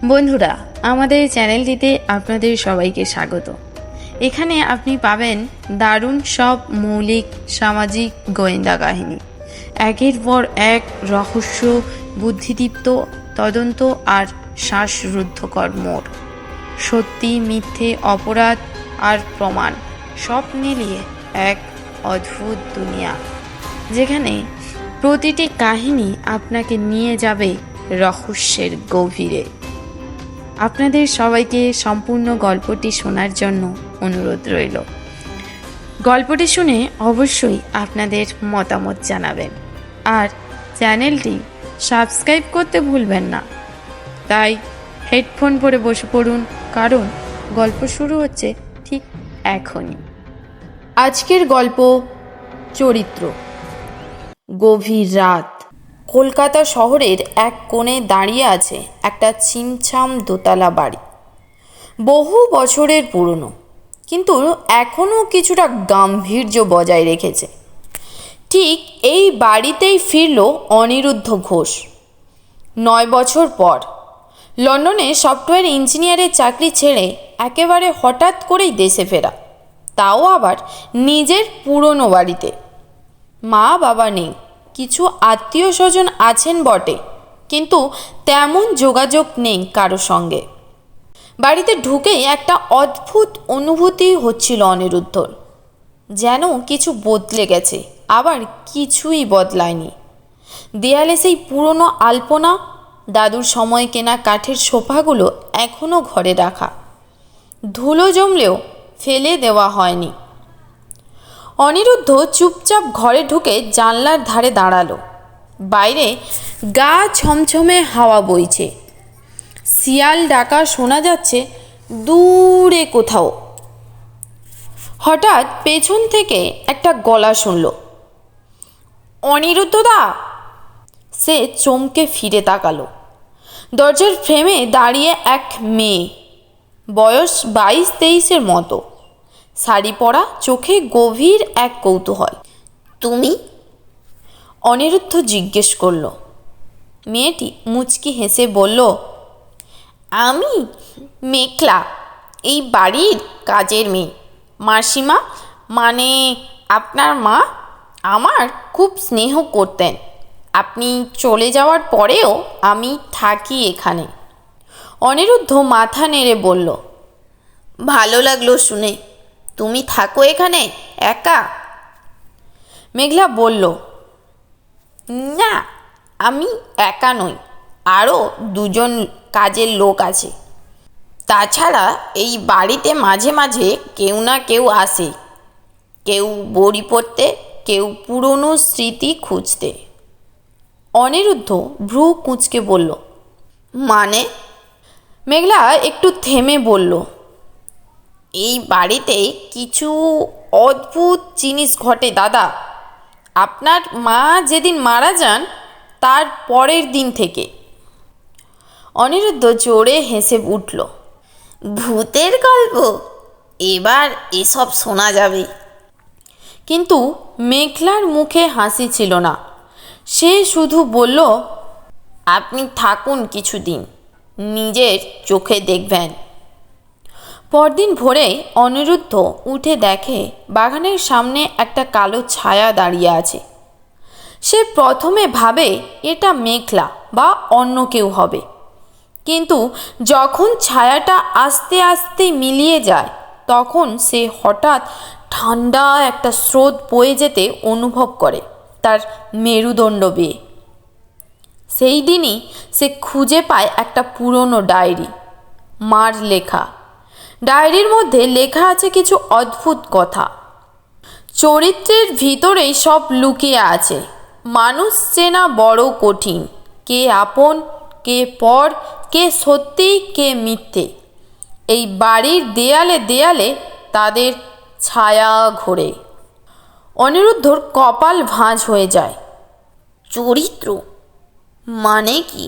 বন্ধুরা, আমাদের চ্যানেলটিতে আপনাদের সবাইকে স্বাগত। এখানে আপনি পাবেন দারুণ সব মৌলিক সামাজিক গোয়েন্দা কাহিনী, একের পর এক রহস্য, বুদ্ধিদীপ্ত তদন্ত আর শ্বাসরুদ্ধকর মোড়, সত্যি মিথ্যে, অপরাধ আর প্রমাণ সব মিলিয়ে এক অদ্ভুত দুনিয়া, যেখানে প্রতিটি কাহিনী আপনাকে নিয়ে যাবে রহস্যের গভীরে। আপনাদের সবাইকে সম্পূর্ণ গল্পটি শোনার জন্য অনুরোধ রইল। গল্পটি শুনে অবশ্যই আপনাদের মতামত জানাবেন আর চ্যানেলটি সাবস্ক্রাইব করতে ভুলবেন না। তাই হেডফোন পরে বসে পড়ুন, কারণ গল্প শুরু হচ্ছে ঠিক এখনই। আজকের গল্প চরিত্র। গভীর রাত, কলকাতা শহরের এক কোণে দাঁড়িয়ে আছে একটা ছিমছাম দোতলা বাড়ি। বহু বছরের পুরনো, কিন্তু এখনও কিছুটা গাম্ভীর্য বজায় রেখেছে। ঠিক এই বাড়িতেই ফিরল অনিরুদ্ধ ঘোষ 9 বছর পর। লন্ডনে সফটওয়্যার ইঞ্জিনিয়ারের চাকরি ছেড়ে একেবারে হঠাৎ করেই দেশে ফেরা, তাও আবার নিজের পুরনো বাড়িতে। মা বাবা নেই, কিছু আত্মীয় স্বজন আছেন বটে, কিন্তু তেমন যোগাযোগ নেই কারো সঙ্গে। বাড়িতে ঢুকেই একটা অদ্ভুত অনুভূতি হচ্ছিল অনিরুদ্ধর, যেন কিছু বদলে গেছে, আবার কিছুই বদলায়নি। দেয়ালে সেই পুরনো আলপনা, দাদুর সময় কেনা কাঠের সোফাগুলো এখনও ঘরে রাখা, ধুলো জমলেও ফেলে দেওয়া হয়নি। অনিরুদ্ধ চুপচাপ ঘরে ঢুকে জানলার ধারে দাঁড়ালো। বাইরে গা ছমছমে হাওয়া বইছে, শিয়াল ডাকা শোনা যাচ্ছে দূরে কোথাও। হঠাৎ পেছন থেকে একটা গলা শুনল, অনিরুদ্ধদা। সে চমকে ফিরে তাকালো। দরজার ফ্রেমে দাঁড়িয়ে এক মেয়ে, বয়স 22-23-এর মতো, শাড়ি পরা, চোখে গভীর এক কৌতূহল। তুমি? অনিরুদ্ধ জিজ্ঞেস করল। মেয়েটি মুচকি হেসে বলল, আমি মেঘলা, এই বাড়ির কাজের মেয়ে। মাসিমা, মানে আপনার মা, আমার খুব স্নেহ করতেন। আপনি চলে যাওয়ার পরেও আমি থাকি এখানে। অনিরুদ্ধ মাথা নেড়ে বলল, ভালো লাগলো শুনে। তুমি থাকো এখানে একা? মেঘলা বলল, না, আমি একা নই, আরও 2জন কাজের লোক আছে। তাছাড়া এই বাড়িতে মাঝে মাঝে কেউ না কেউ আসে, কেউ বড়ি পড়তে, কেউ পুরনো স্মৃতি খুঁজতে। অনিরুদ্ধ ভ্রু কুঁচকে বলল, মানে? মেঘলা একটু থেমে বলল, এই বাড়িতে কিছু অদ্ভুত জিনিস ঘটে দাদা। আপনার মা যেদিন মারা যান তার পরের দিন থেকে। অনিরুদ্ধ জোরে হেসে উঠল, ভূতের গল্প? এবার এসব শোনা যাবে। কিন্তু মেঘলার মুখে হাসি ছিল না। সে শুধু বলল, আপনি থাকুন কিছুদিন, নিজের চোখে দেখবেন। পরদিন ভোরে অনিরুদ্ধ উঠে দেখে বাগানের সামনে একটা কালো ছায়া দাঁড়িয়ে আছে। সে প্রথমে ভাবে এটা মেঘলা বা অন্য কেউ হবে, কিন্তু যখন ছায়াটা আস্তে আস্তে মিলিয়ে যায়, তখন সে হঠাৎ ঠান্ডা একটা স্রোত বয়ে যেতে অনুভব করে তার মেরুদণ্ড বেয়ে। সেই দিনই সে খুঁজে পায় একটা পুরনো ডায়েরি, মার লেখা। ডায়েরির মধ্যে লেখা আছে কিছু অদ্ভুত কথা। চরিত্রের ভিতরেই সব লুকিয়ে আছে। মানুষ চেনা বড় কঠিন, কে আপন, কে পর, কে সত্যি, কে মিথ্যে। এই বাড়ির দেয়ালে দেয়ালে তাদের ছায়া ঘোরে। অনিরুদ্ধর কপাল ভাঁজ হয়ে যায়। চরিত্র মানে কি?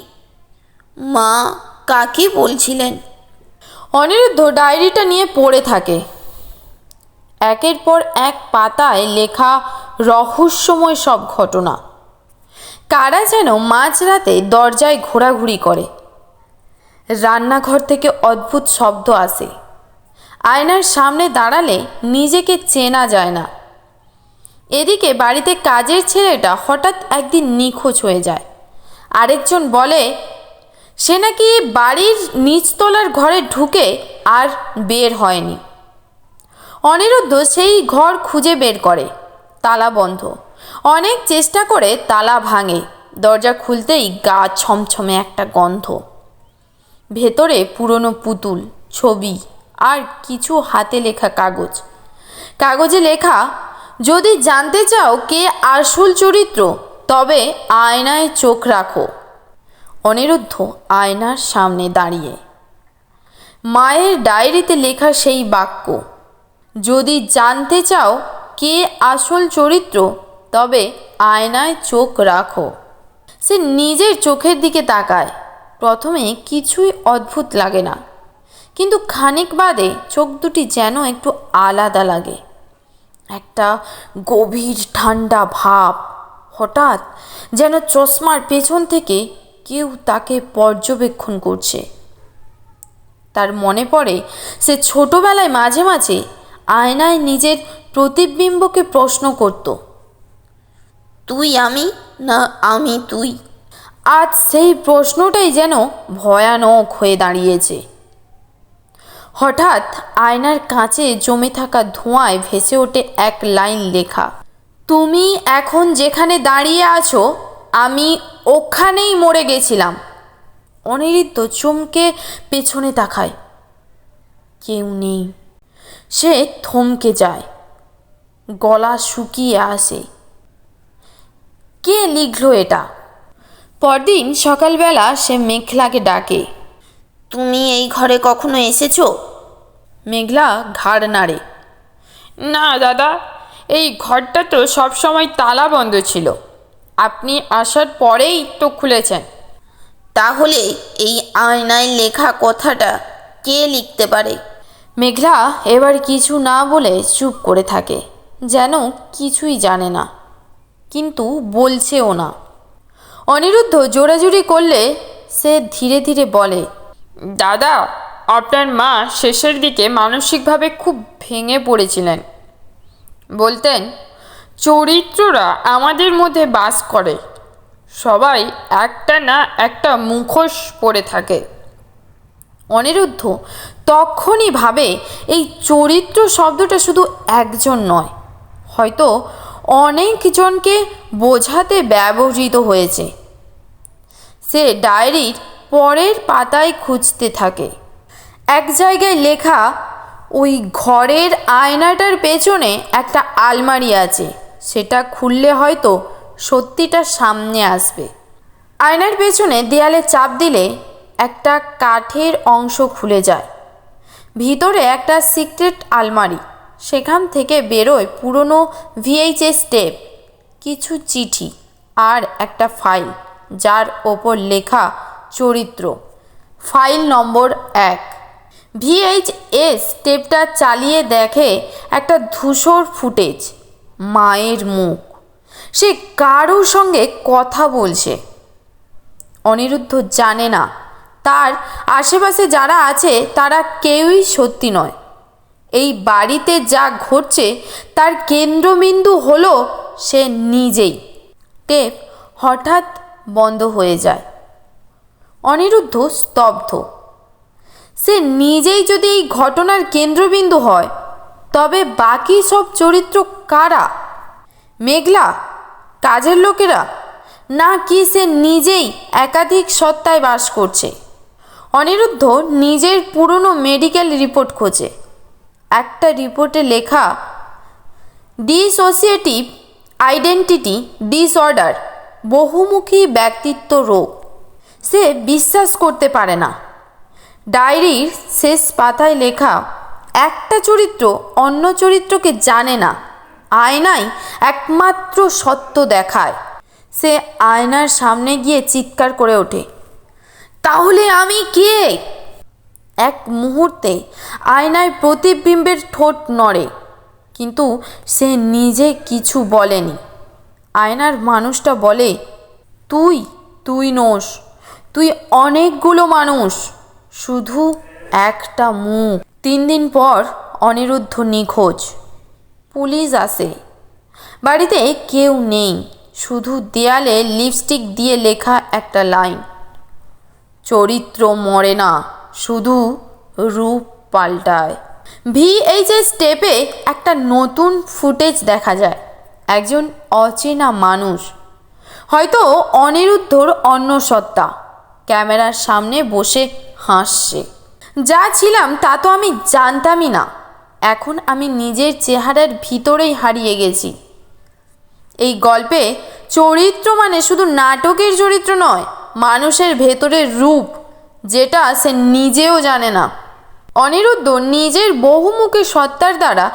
মা কাকে বলছিলেন? অনিরুদ্ধ ডায়েরিটা নিয়ে পড়ে থাকে। একের পর এক পাতায় লেখা রহস্যময় সব ঘটনা। কারা যেন মাঝরাতে দরজায় ঘোরাঘুরি করে, রান্নাঘর থেকে অদ্ভুত শব্দ আসে। আয়নার সামনে দাঁড়ালে নিজেকে চেনা যায় না। এদিকে বাড়িতে কাজের ছেলেটা হঠাৎ একদিন নিখোঁজ হয়ে যায়। আরেকজন বলে সে নাকি বাড়ির নিচতলার ঘরে ঢুকে আর বের হয়নি। অনিরুদ্ধ সেই ঘর খুঁজে বের করে, তালা বন্ধ। অনেক চেষ্টা করে তালা ভাঙে। দরজা খুলতেই গা ছমছমে একটা গন্ধ। ভেতরে পুরনো পুতুল, ছবি আর কিছু হাতে লেখা কাগজ। কাগজে লেখা, যদি জানতে চাও কে আসল চরিত্র তবে আয়নায় চোখ রাখো। অনিরুদ্ধ আয়নার সামনে দাঁড়িয়ে। মায়ের ডায়েরিতে লেখা সেই বাক্য, যদি জানতে চাও কে আসল চরিত্র তবে আয়নায় চোখ রাখো। সে নিজের চোখের দিকে তাকায়। প্রথমে কিছুই অদ্ভুত লাগে না, কিন্তু খানিক বাদে চোখ দুটি যেন একটু আলাদা লাগে। একটা গভীর ঠান্ডা ভাব। হঠাৎ যেন চশমার পেছন থেকে কেউ তাকে পর্যবেক্ষণ করছে। তার মনে পড়ে সে ছোটবেলায় মাঝে মাঝে আয়নায় নিজের প্রতিবিম্বকে প্রশ্ন করত, তুই আমি না আমি তুই? আজ সেই প্রশ্নটাই যেন ভয়ানক হয়ে দাঁড়িয়েছে। হঠাৎ আয়নার কাছে জমে থাকা ধোঁয়ায় ভেসে ওঠে এক লাইন লেখা, তুমি এখন যেখানে দাঁড়িয়ে আছো আমি ওখানেই মরে গেছিলাম। অনিরুদ্ধ চমকে পেছনে তাকায়। কেউ নেই। সে থমকে যায়, গলা শুকিয়ে আসে। কে লিখল এটা? পরদিন সকালবেলা সে মেঘলাকে ডাকে, তুমি এই ঘরে কখনো এসেছো? মেঘলা ঘাড় নাড়ে, না দাদা, এই ঘরটা তো সবসময় তালা বন্ধ ছিল, আপনি আসার পরেই তো খুলেছেন। তাহলে এই আয়নায় লেখা কথাটা কে লিখতে পারে? মেঘলা এবার কিছু না বলে চুপ করে থাকে, যেন কিছুই জানে না, কিন্তু বলছেও না। অনিরুদ্ধ জোরাজুরি করলে সে ধীরে ধীরে বলে, দাদা, আপনার মা শেষের দিকে মানসিকভাবে খুব ভেঙে পড়েছিলেন। বলতেন, চরিত্ররা আমাদের মধ্যে বাস করে, সবাই একটা না একটা মুখোশ পরে থাকে। অনিরুদ্ধ তখনই ভাবে এই চরিত্র শব্দটা শুধু একজন নয়, হয়তো অনেকজনকে বোঝাতে ব্যবহৃত হয়েছে। সে ডায়েরির পরের পাতায় খুঁজতে থাকে। এক জায়গায় লেখা, ওই ঘরের আয়নাটার পেছনে একটা আলমারি আছে, সেটা খুললে হয়তো সত্যিটা সামনে আসবে। আয়নার পেছনে দেয়ালে চাপ দিলে একটা কাঠের অংশ খুলে যায়। ভিতরে একটা সিক্রেট আলমারি। সেখান থেকে বেরোয় পুরনো VHS টেপ, কিছু চিঠি আর একটা ফাইল, যার ওপর লেখা চরিত্র। ফাইল নম্বর 1। VHS টেপটা চালিয়ে দেখে একটা ধূসর ফুটেজ, মায়ের মুখ। সে কারোর সঙ্গে কথা বলছে। অনিরুদ্ধ জানে না তার আশেপাশে যারা আছে তারা কেউই সত্যি নয়। এই বাড়িতে যা ঘটছে তার কেন্দ্রবিন্দু হলো সে নিজেই। টেপ হঠাৎ বন্ধ হয়ে যায়। অনিরুদ্ধ স্তব্ধ। সে নিজেই যদি এই ঘটনার কেন্দ্রবিন্দু হয়, তবে বাকি সব চরিত্র কারা? মেঘলা, কাজের লোকেরা, না কি সে নিজেই একাধিক সত্তায় বাস করছে? অনিরুদ্ধ নিজের পুরনো মেডিকেল রিপোর্ট খোঁজে। একটা রিপোর্টে লেখা, ডিসোসিয়েটিভ আইডেন্টিটি ডিসঅর্ডার, বহুমুখী ব্যক্তিত্ব রোগ। সে বিশ্বাস করতে পারে না। ডায়েরির শেষ পাতায় লেখা, একটা চরিত্র অন্য চরিত্রকে জানে না, আয়নায় একমাত্র সত্য দেখায়। সে আয়নার সামনে গিয়ে চিৎকার করে ওঠে, তাহলে আমি কে? এক মুহূর্তে আয়নায় প্রতিবিম্বের ঠোঁট নড়ে, কিন্তু সে নিজে কিছু বলেনি। আয়নার মানুষটা বলে, তুই তুই নোস, তুই অনেকগুলো মানুষ। শুধু একটা মুখ। 3 দিন পর অনিরুদ্ধ নিখোঁজ। পুলিশ আসে, বাড়িতে কেউ নেই, শুধু দেয়ালে লিপস্টিক দিয়ে লেখা একটা লাইন, চরিত্র মরে না, শুধু রূপ পাল্টায়। VHS টেপে একটা নতুন ফুটেজ দেখা যায়। একজন অচেনা মানুষ, হয়তো অনিরুদ্ধর অন্য সত্তা, ক্যামেরার সামনে বসে হাসছে। যা ছিলাম তা তো আমি জানতামই না। এখন আমি নিজের চেহারার ভিতরেই হারিয়ে গেছি। এই গল্পে চরিত্র মানে শুধু নাটকের চরিত্র নয়, মানুষের ভেতরের রূপ, যেটা সে নিজেও জানে না। অনিরুদ্ধ নিজের বহুমুখী সত্তার দ্বারা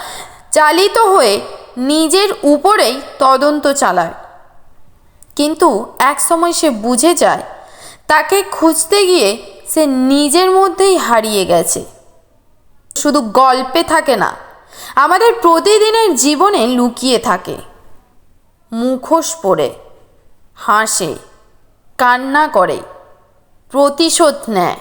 চালিত হয়ে নিজের উপরেই তদন্ত চালায়, কিন্তু একসময় সে বুঝে যায় তাকে খুঁজতে গিয়ে সে নিজের মধ্যেই হারিয়ে গেছে। শুধু গল্পে থাকে না, আমাদের প্রতিদিনের জীবনে লুকিয়ে থাকে। মুখোশ পরে হাসে, কান্না করে, প্রতিশোধ নেয়,